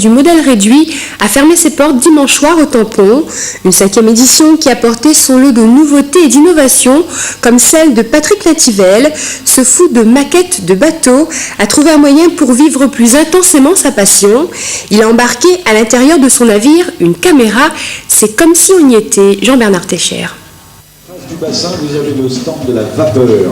du modèle réduit a fermé ses portes dimanche soir au Tampon. Une 5e édition qui a porté son lot de nouveautés et d'innovations, comme celle de Patrick Nativelle. Ce fou de maquettes de bateaux a trouvé un moyen pour vivre plus intensément sa passion. Il a embarqué à l'intérieur de son navire une caméra. C'est comme si on y était. Jean-Bernard Técher. Du bassin, vous avez le stand de la vapeur.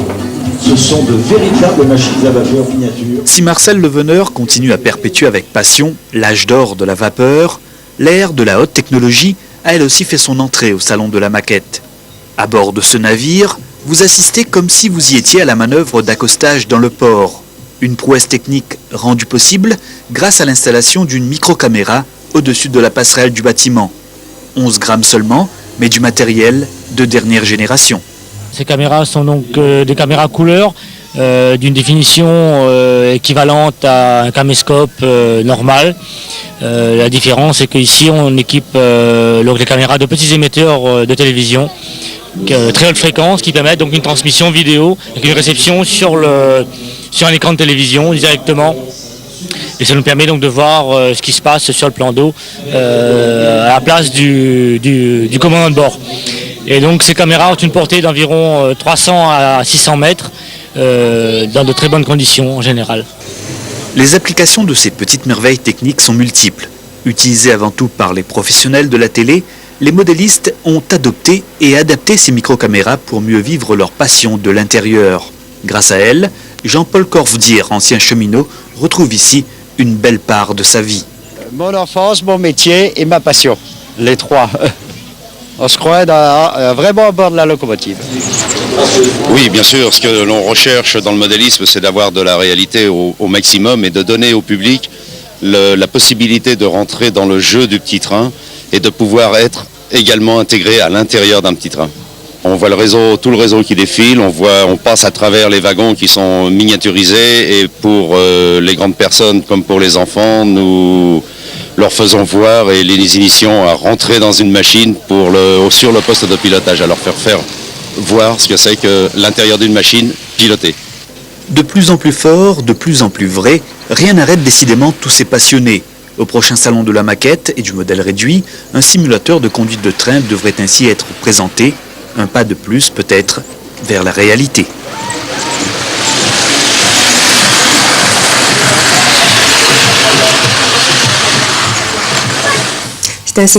Ce sont de véritables machines à vapeur miniatures. Si Marcel Leveneur continue à perpétuer avec passion l'âge d'or de la vapeur, l'ère de la haute technologie a elle aussi fait son entrée au salon de la maquette. À bord de ce navire, vous assistez comme si vous y étiez à la manœuvre d'accostage dans le port. Une prouesse technique rendue possible grâce à l'installation d'une microcaméra au-dessus de la passerelle du bâtiment. 11 grammes seulement, mais du matériel de dernière génération. Ces caméras sont donc des caméras couleur d'une définition équivalente à un caméscope normal. La différence est qu'ici on équipe les caméras de petits émetteurs de télévision très haute fréquence qui permettent donc une transmission vidéo avec une réception sur un écran de télévision directement. Et ça nous permet donc de voir ce qui se passe sur le plan d'eau à la place du commandant de bord. Et donc ces caméras ont une portée d'environ 300 à 600 mètres dans de très bonnes conditions en général. Les applications de ces petites merveilles techniques sont multiples. Utilisées avant tout par les professionnels de la télé, les modélistes ont adopté et adapté ces microcaméras pour mieux vivre leur passion de l'intérieur. Grâce à elles, Jean-Paul Corvedier, ancien cheminot, retrouve ici une belle part de sa vie. Mon enfance, mon métier et ma passion, les trois. On se croit vraiment à bord de la locomotive. Oui, bien sûr, ce que l'on recherche dans le modélisme, c'est d'avoir de la réalité au maximum et de donner au public la possibilité de rentrer dans le jeu du petit train et de pouvoir être également intégré à l'intérieur d'un petit train. On voit tout le réseau qui défile, on passe à travers les wagons qui sont miniaturisés et pour les grandes personnes comme pour les enfants, nous leur faisons voir et les initions à rentrer dans une machine sur le poste de pilotage, à leur faire voir ce que c'est que l'intérieur d'une machine pilotée. De plus en plus fort, de plus en plus vrai, rien n'arrête décidément tous ces passionnés. Au prochain salon de la maquette et du modèle réduit, un simulateur de conduite de train devrait ainsi être présenté. Un pas de plus peut-être vers la réalité. C'est ainsi